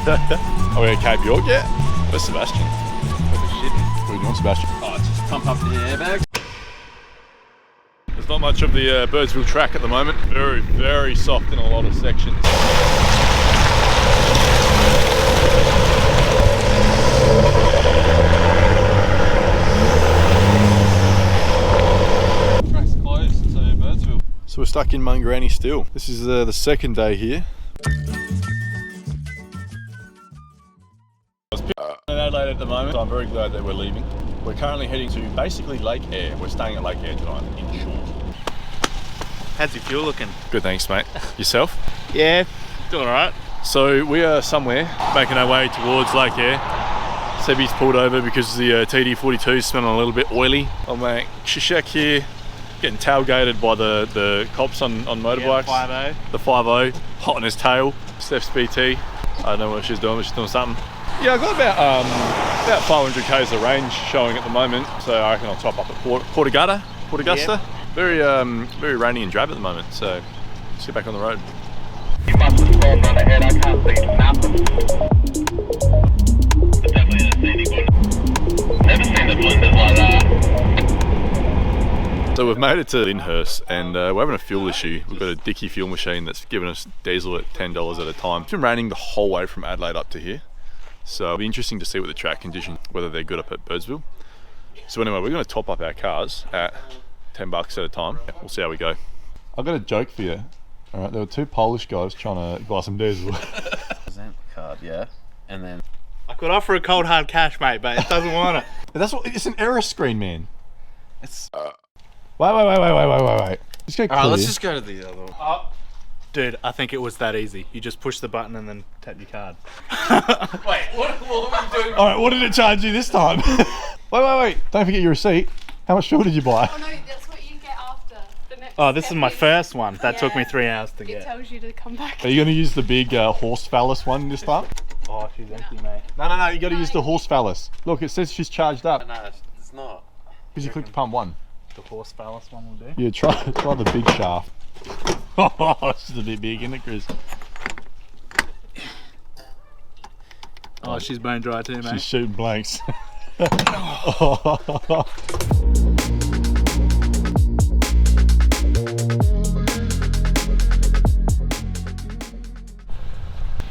Are we at Cape York yet? Where's Sebastian? What are you doing, Sebastian? Oh, just pump up the airbag. There's not much of the Birdsville track at the moment. Very, very soft in a lot of sections. Track's closed to Birdsville. So we're stuck in Marree still. This is the second day here. In Adelaide at the moment, so I'm very glad that we're leaving. We're currently heading to basically Lake Eyre. We're staying at Lake Eyre tonight, in short. How's your fuel looking? Good, thanks, mate. Yourself? Yeah, doing alright. So we are somewhere, making our way towards Lake Eyre. Sebby's pulled over because the TD42 is smelling a little bit oily. Oh mate, Shishak here, getting tailgated by the cops on motorbikes. Yeah, the 5.0, hot on his tail. Steph's BT, I don't know what she's doing, but she's doing something. Yeah, I've got about 500 k's of range showing at the moment, so I reckon I'll top up at Port Augusta. Yep. Very rainy and drab at the moment, so let's get back on the road. You must have spawned right ahead, I can't see nothing. But definitely didn't see anyone. Never seen the blenders like that. So we've made it to Lyndhurst and we're having a fuel issue. We've got a Dickie fuel machine that's giving us diesel at $10 at a time. It's been raining the whole way from Adelaide up to here. So it'll be interesting to see what the track condition, whether they're good up at Birdsville. So anyway, we're going to top up our cars at $10 at a time. We'll see how we go. I've got a joke for you. All right, there were two Polish guys trying to buy some diesel. Present card, yeah. And then I could offer a cold hard cash, mate, but it doesn't want it. That's what, it's an error screen, man. it's. Wait. Just go clear. Alright, let's just go to the other one. Dude, I think it was that easy. You just push the button and then tap your card. Wait, what are we doing? All right, what did it charge you this time? wait. Don't forget your receipt. How much fuel did you buy? Oh no, that's what you get after. The next Oh, this is step my first one. That took me Yeah. 3 hours to It get. tells you to come back. Are you going to use the big horse phallus one this time? Oh, she's empty, mate. No, you got to use the horse phallus. Look, it says she's charged up No, it's not. because you clicked pump one. The horse phallus one will do. Yeah, try the big shaft. Oh, this is a bit big, isn't it, Chris? Oh, she's bone dry too, mate. She's shooting blanks.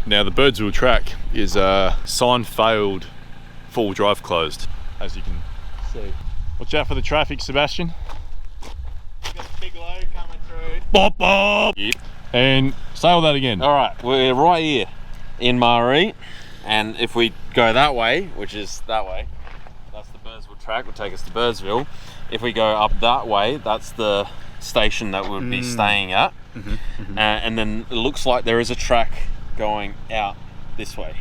Now the Birdsville track is sign failed, full drive closed, as you can see. Watch out for the traffic, Sebastian. You got a big load coming through. Bop bop. Yep. And say all that again. Alright, we're right here in Marree. And if we go that way, which is that way, that's the Birdsville track, will take us to Birdsville. If we go up that way, that's the station that we'll be staying at. And then it looks like there is a track going out this way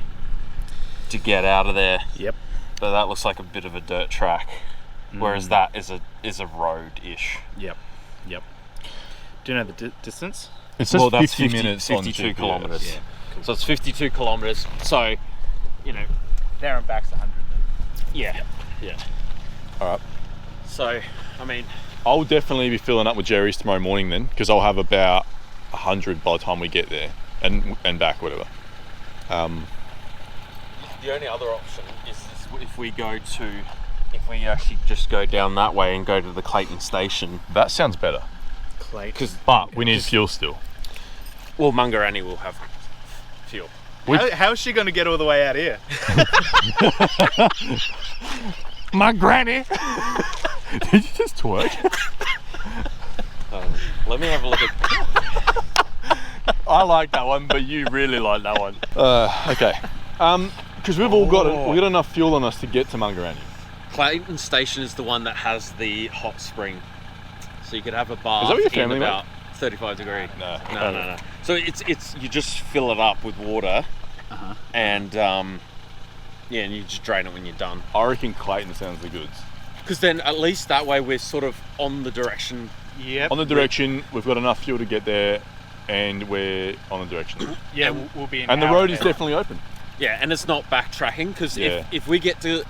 to get out of there. Yep. But that looks like a bit of a dirt track, whereas that is a road-ish. Yep. Do you know the distance? It says Well, that's 50 minutes on 52 GPS. kilometres. Yeah. Cool. So it's 52 kilometres. So, you know, There and back's 100 then. yeah. All right. So, I mean, I'll definitely be filling up with Jerry's tomorrow morning then, because I'll have about 100 by the time we get there and back, whatever. the only other option is if we actually just go down that way and go to the Clayton station. That sounds better. Clayton. But we need fuel still. Well, Mungarani will have fuel. How is she going to get all the way out here? My granny. Did you just twerk? Let me have a look at. I like that one, but you really like that one. Okay. Because we've got enough fuel on us to get to Mungarani. Clayton Station is the one that has the hot spring, so you could have a bath. Is that what your family in about 35 degree. No. So it's you just fill it up with water, and and you just drain it when you're done. I reckon Clayton sounds the goods. Because then at least that way we're sort of on the direction. Yep. On the direction, we've got enough fuel to get there, and we're on the direction. Yeah, we'll be in. And the road is definitely open. Yeah, and it's not backtracking because if we get to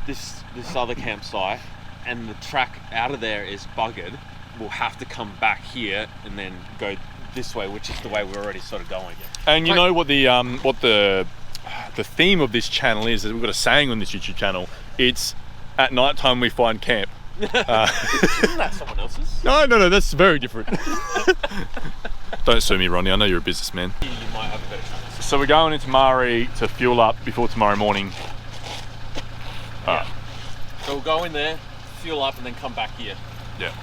this other campsite and the track out of there is buggered, we'll have to come back here and then go this way, which is the way we're already sort of going. And you know what the theme of this channel is? We've got a saying on this YouTube channel. It's at night time we find camp. Isn't that someone else's? No, that's very different. Don't sue me, Ronnie. I know you're a businessman. You might have a better chance. So we're going into Marree to fuel up before tomorrow morning. Yeah. So we'll go in there, fuel up, and then come back here. Yeah.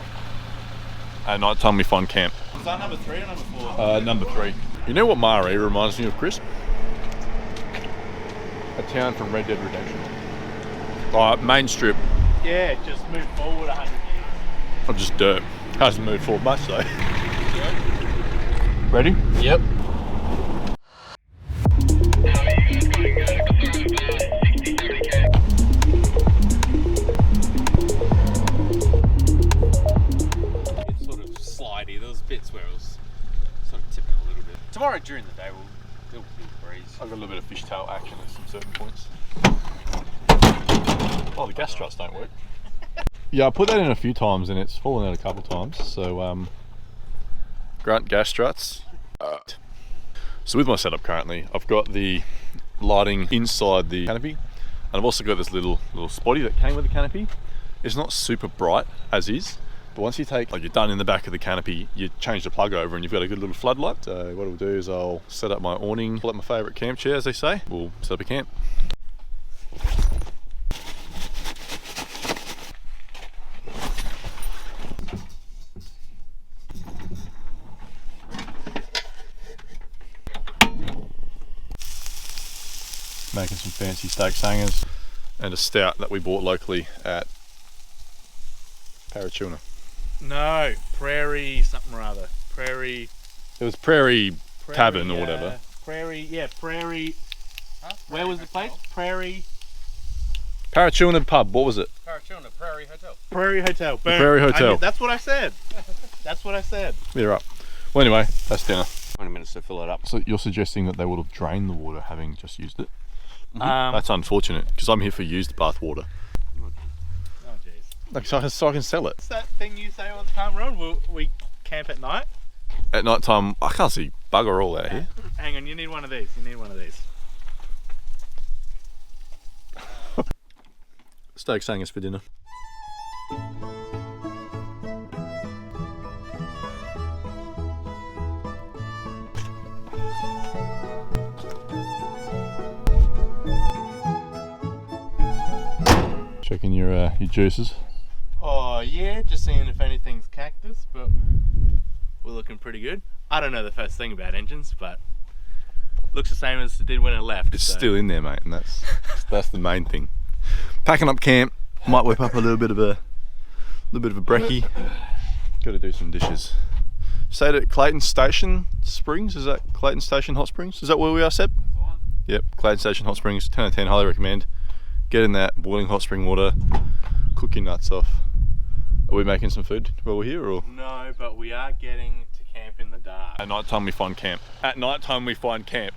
At night time we find camp. Was that number 3 or number 4? Number 3. You know what Marree reminds me of, Chris? A town from Red Dead Redemption. Main strip. Yeah, just move forward 100 years. Of just dirt. Hasn't moved forward much though. Ready? Yep. It's sort of slidey. There was bits where it was sort of tipping a little bit. Tomorrow during the day it'll be a breeze. I've got a little bit of fishtail action at some certain points. Oh, the gas struts don't work. Yeah, I put that in a few times and it's fallen out a couple times. So, grunt gas struts. So with my setup currently, I've got the lighting inside the canopy, and I've also got this little spotty that came with the canopy. It's not super bright as is, but once you take, like you're done in the back of the canopy, you change the plug over and you've got a good little floodlight. So what I'll do is I'll set up my awning, pull up my favourite camp chair, as they say. We'll set up a camp. Making some fancy steak sangers and a stout that we bought locally at Parachuna. No, Prairie something or other. Prairie It was Prairie Tavern or whatever. Prairie. Huh? Where was the place? Prairie Parachuna pub, what was it? Parachuna, Prairie Hotel. Prairie Hotel. Boom. Prairie Hotel. That's what I said. That's what I said. You're up. Well anyway, that's dinner. 20 minutes to fill it up. So you're suggesting that they would have drained the water having just used it? Mm-hmm. That's unfortunate, because I'm here for used bath water. Oh jeez. Like, so I can sell it. What's that thing you say all the time, Ron? We camp at night? At night time, I can't see bugger all out here. Hang on, you need one of these. You need one of these. Steak sangers for dinner. Checking your juices. Oh yeah, just seeing if anything's cactus, but we're looking pretty good. I don't know the first thing about engines, but looks the same as it did when it left. It's so. still in there, mate, and that's the main thing. Packing up camp, might whip up a little bit of a brekkie. Got to do some dishes. Stayed at Clayton Station Springs. Is that Clayton Station Hot Springs? Is that where we are, Seb? Yep, Clayton Station Hot Springs. 10 out of 10, highly recommend. Get in that boiling hot spring water, cook your nuts off. Are we making some food while we're here, or? No, but we are getting to camp in the dark. At night time we find camp. At night time we find camp.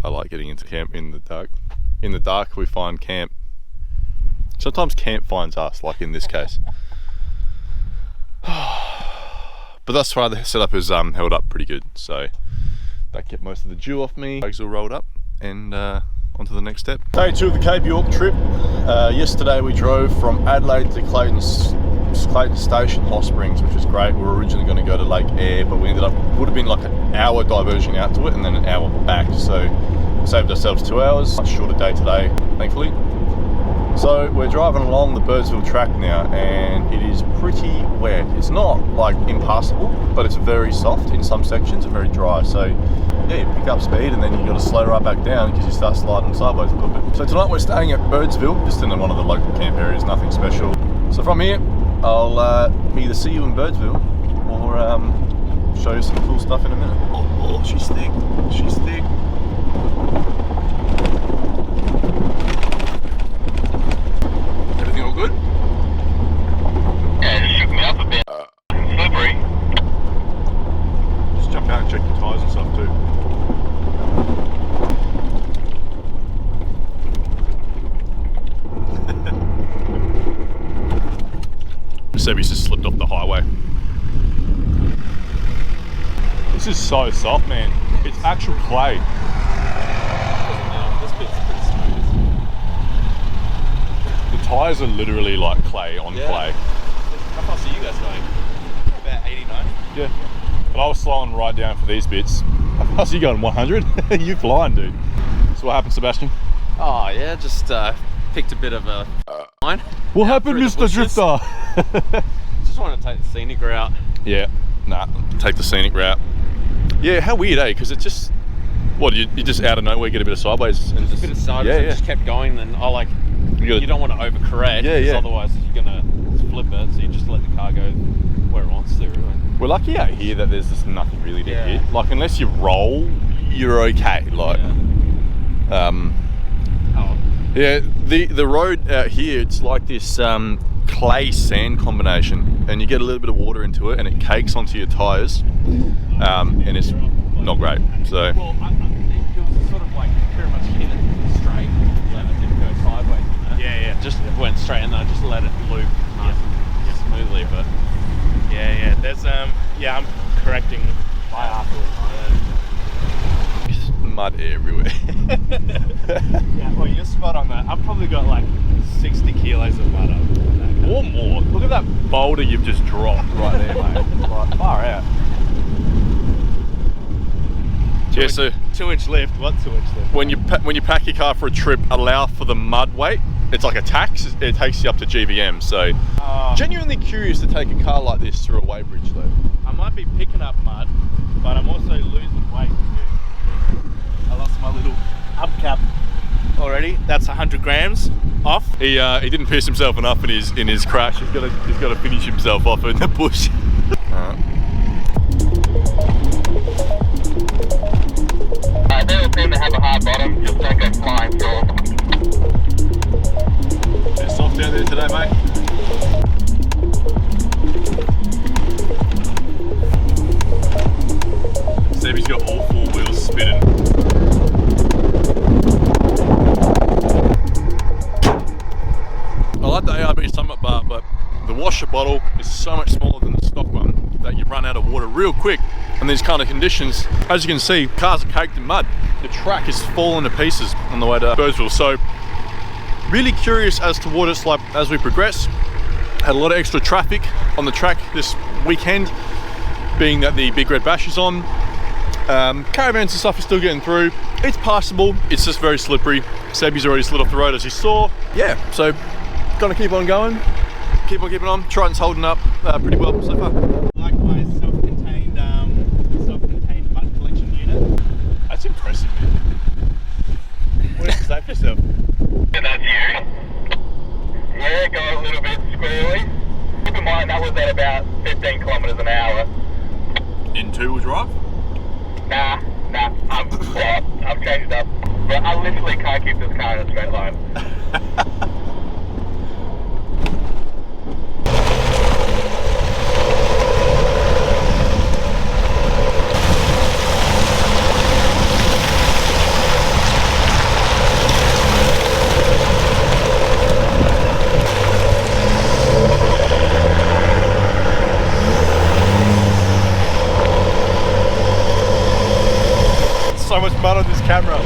I like getting into camp in the dark. In the dark we find camp. Sometimes camp finds us, like in this case. But thus far the setup has held up pretty good, so that kept most of the dew off me. Legs all rolled up, and on to the next step. Day 2 of the Cape York trip. Yesterday we drove from Adelaide to Clayton Station Hot Springs, which was great. We were originally going to go to Lake Eyre, but we ended up, would have been like an hour diversion out to it and then an hour back, so we saved ourselves 2 hours. Much shorter day today, thankfully. So we're driving along the Birdsville track now, and it is pretty wet. It's not like impassable, but it's very soft in some sections and very dry. So yeah, you pick up speed and then you got to slow right back down because you start sliding sideways a little bit. So tonight we're staying at Birdsville, just in one of the local camp areas, nothing special. So from here, I'll either see you in Birdsville or show you some cool stuff in a minute. Oh, she's thick. She's thick. Everything all good? Yeah, it just shook me up a bit. Slippery. Just jump out and check your tyres and stuff too. Sebby's just slipped off the highway. This is so soft, man. It's actual clay. This bit's pretty smooth. The tyres are literally like clay on clay. How fast are you guys going? About 80, 90. Yeah. But I was slowing right down for these bits. How fast are you going? 100? You flying, dude. So what happened, Sebastian? Oh yeah, just picked a bit of a line. What happened, through the Mr. bushes. Drifter? Just want to take the scenic route. Yeah. Nah, take the scenic route. Yeah, how weird, eh? Because it's just, what, you just out of nowhere get a bit of sideways and just, A bit of sideways, yeah, and yeah. just kept going. Then gotta- you don't want to overcorrect, Yeah, because yeah. otherwise you're gonna flip it. So you just let the car go where it wants to, really. We're lucky out here that there's just nothing really to Yeah. hit. Like, unless you roll, you're okay. Like, yeah, the road out here, it's like this clay sand combination, and you get a little bit of water into it, and it cakes onto your tyres, and it's not great. So, Well, it was sort of like pretty much hit it straight, and it didn't go sideways. Yeah. Just went straight, and then I just let it loop nice and smoothly. But Yeah. There's I'm correcting my afterwards. mud everywhere. Yeah, well, you're spot on that. I've probably got like 60 kilos of mud up. Or more. Look at that boulder you've just dropped right there, mate. Like, far out. Yeah, so 2-inch lift. What 2-inch lift? when you pack your car for a trip, allow for the mud weight. It's like a tax. It takes you up to GVM. So, genuinely curious to take a car like this through a weighbridge, though. I might be picking up mud, but I'm also losing weight too. I lost my little hubcap already. That's 100 grams off. He didn't piss himself enough in his crash. He's got to finish himself off in the bush. They all seem to have a hard bottom, just don't go flying through them. It's soft out there today, mate. Sebby's got all 4 wheels spinning. I like the ARB Summit bar, but the washer bottle is so much smaller than the stock one that you run out of water real quick in these kind of conditions. As you can see, cars are caked in mud. The track is falling to pieces on the way to Birdsville. So really curious as to what it's like as we progress. Had a lot of extra traffic on the track this weekend, being that the Big Red Bash is on. Caravans and stuff are still getting through. It's passable, it's just very slippery. Sebby's already slid off the road as you saw. Yeah, so gonna keep on going, keep on keeping on. Triton's holding up pretty well so far. Likewise, self-contained mud collection unit. That's impressive, man. What did you say for yourself? Yeah, that's you. Yeah, go a little bit squarely. Keep in mind that was at about 15 kilometres an hour. In 2-wheel drive? Nah, I've changed up. But I literally can't keep this car in a straight line. So much mud on this camera.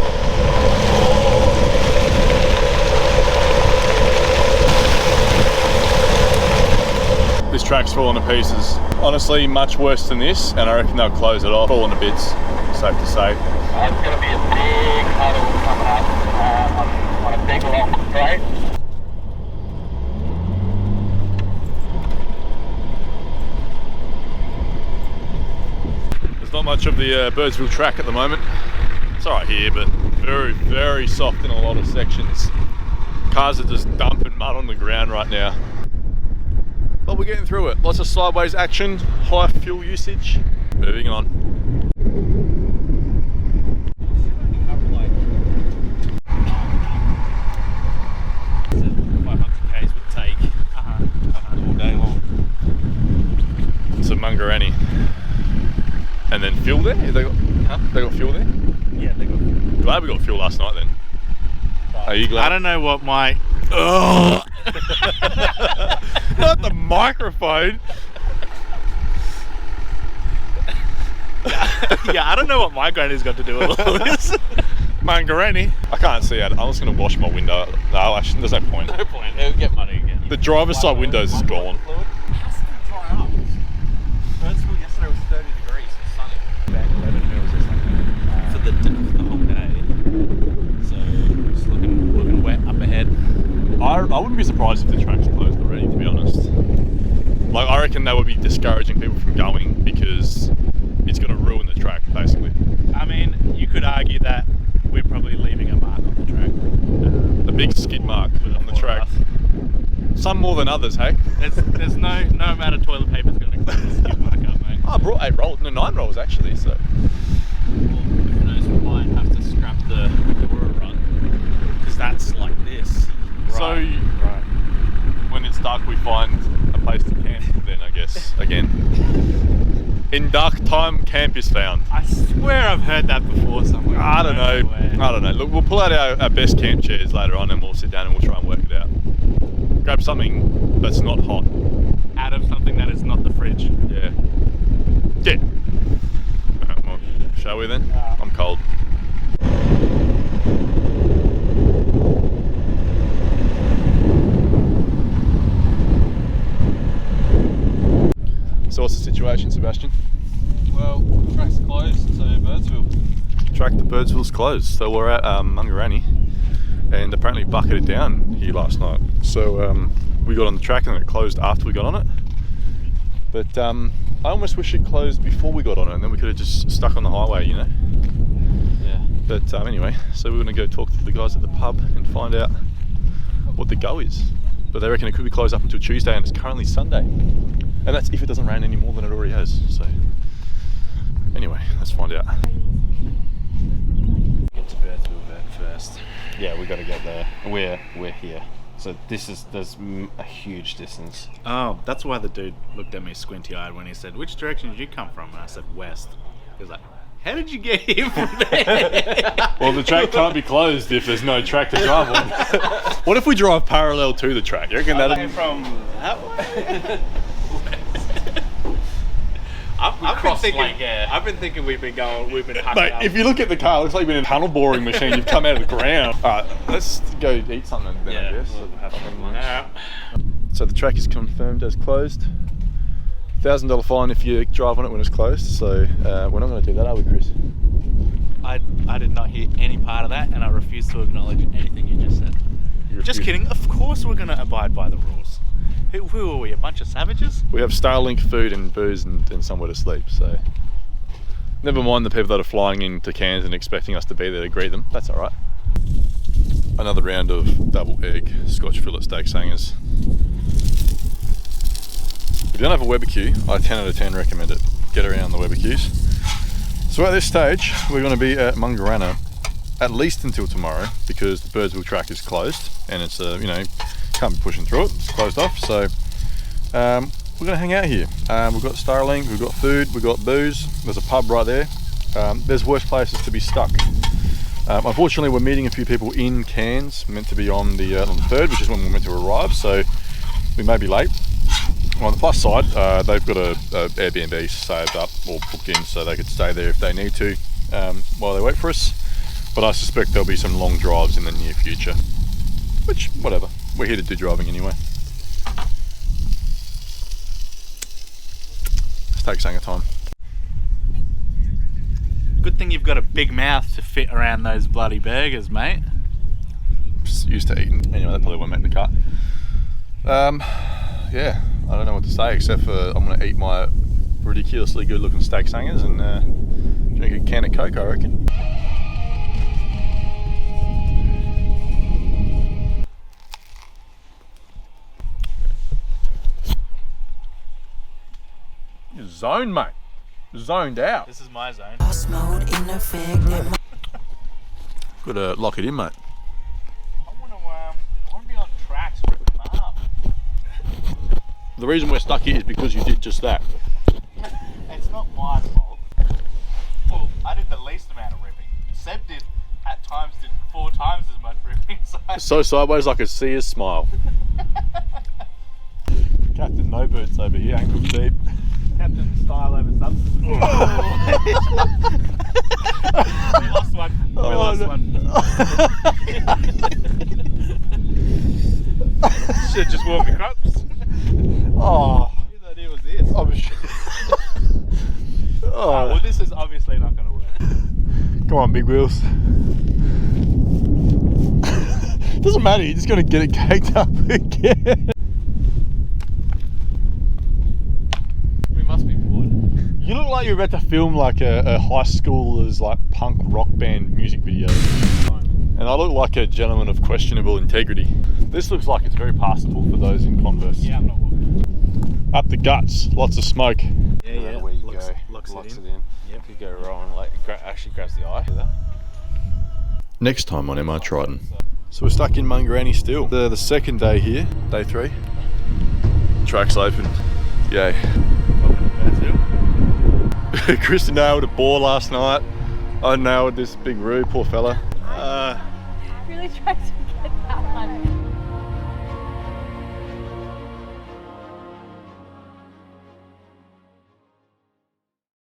This track's falling to pieces. Honestly, much worse than this, and I reckon they'll close it off. Falling to bits, safe to say. It's going to be a big huddle coming up on a big long straight. There's not much of the Birdsville track at the moment. It's alright here, but very, very soft in a lot of sections. Cars are just dumping mud on the ground right now. But we're getting through it. Lots of sideways action, high fuel usage. Moving on. 500 k's would take all day long. It's a Mungarani. And then fuel there? They got fuel there? Yeah, they got. Glad we got fuel last night then. Are you glad? I don't know what my. Oh! Not the microphone. Yeah, I don't know what my granny's got to do with all this. My granny. I can't see out. I'm just going to wash my window. No, actually, there's no point. No point. It'll get muddy again. The driver's side window is gone. It has to dry up. Birdsville yesterday was 30 degrees and sunny. About 11 mils or something. For the whole day. So it's looking wet up ahead. I wouldn't be surprised if the track's closed already, to be honest. Like, I reckon that would be discouraging people from going because it's going to ruin the track, basically. I mean, you could argue that we're probably leaving a mark on the track. A big skid mark on the track. Some more than others, hey? There's no amount of toilet paper's going to clean the skid mark up, mate. I brought 8 rolls, no, 9 rolls actually, so. Well, who knows, we might have to scrap the Eyre run. Because that's like this. So, Right. when it's dark, we find a place to camp then, I guess, again. In dark time, camp is found. I swear I've heard that before somewhere. I don't know. Look, we'll pull out our best camp chairs later on and we'll sit down and we'll try and work it out. Grab something that's not hot. Out of something that is not the fridge. Yeah. Yeah. Alright, well, shall we then? I'm cold. So what's the situation, Sebastian? Well, track's closed to Birdsville. Track to Birdsville's closed. So we're at Marree and apparently bucketed down here last night. So we got on the track and it closed after we got on it. But I almost wish it closed before we got on it and then we could have just stuck on the highway, you know? Yeah. But anyway, so we're going to go talk to the guys at the pub and find out what the go is. But they reckon it could be closed up until Tuesday and it's currently Sunday. And that's if it doesn't rain any more than it already has. So anyway, let's find out. Get to Birdsville first. Yeah, we got to get there. We're here. So there's a huge distance. Oh, that's why the dude looked at me squinty-eyed when he said, "Which direction did you come from?" And I said, "West." He was like, "How did you get here from there?" Well, the track can't be closed if there's no track to drive on. What if we drive parallel to the track? You reckon I that'll... came from that way. I've been thinking we've been hucking Mate, up. if you look at the car, it looks like you've been in a tunnel boring machine. You've come out of the ground. Alright, let's go eat something then, I guess. We'll have some lunch. So the track is confirmed as closed. $1,000 fine if you drive on it when it's closed. So we're not going to do that, are we, Chris? I did not hear any part of that, and I refuse to acknowledge anything you just said. Just kidding. Of course we're going to abide by the rules. Who are we, a bunch of savages? We have Starlink food and booze and somewhere to sleep, so never mind the people that are flying into Cairns and expecting us to be there to greet them. That's alright. Another round of double egg Scotch fillet steak sangers. If you don't have a barbecue, I 10 out of 10 recommend it. Get around the barbecues. So at this stage, we're going to be at Marree at least until tomorrow because the Birdsville track is closed and it's can't be pushing through it, it's closed off, so we're going to hang out here. We've got Starlink, we've got food, we've got booze, there's a pub right there. There's worse places to be stuck. Unfortunately we're meeting a few people in Cairns, meant to be on the 3rd, which is when we're meant to arrive, so we may be late. On the plus side, they've got a Airbnb saved up or booked in so they could stay there if they need to while they wait for us, but I suspect there'll be some long drives in the near future, which, whatever. We're here to do driving anyway. Steak sanger time. Good thing you've got a big mouth to fit around those bloody burgers, mate. Just used to eating. Anyway, that probably won't make the cut. Yeah, I don't know what to say except for I'm going to eat my ridiculously good looking steak sangers and drink a can of Coke, I reckon. You're zoned, mate. Zoned out. This is my zone. Gotta lock it in, mate. I want to be on tracks with them up. The reason we're stuck here is because you did just that. It's not my fault. Well, I did the least amount of ripping. Seb did, at times, 4 times as much ripping. So sideways I could see his smile. Captain No Boots over here, ankle deep. Captain style over substance. Should just warm the crops. Oh, Whose idea was this? I'm sure. Oh, well, this is obviously not going to work. Come on, big wheels. Doesn't matter, you're just gonna get it caked up again. We must be bored. You look like you're about to film like a high schooler's like punk rock band music video. And I look like a gentleman of questionable integrity. This looks like it's very passable for those in Converse. Yeah, I'm not walking. Up the guts, lots of smoke. Yeah, No matter where you go, locks locks it it in. in. Yep. Could go wrong, like actually grabs the eye. Next time on MR Triton. So we're stuck in Mungarani still. The second day here, day 3. Track's open. Yay. Welcome to Birdsville. Kristen nailed a boar last night. I nailed this big roo, poor fella. Really tried to get that one.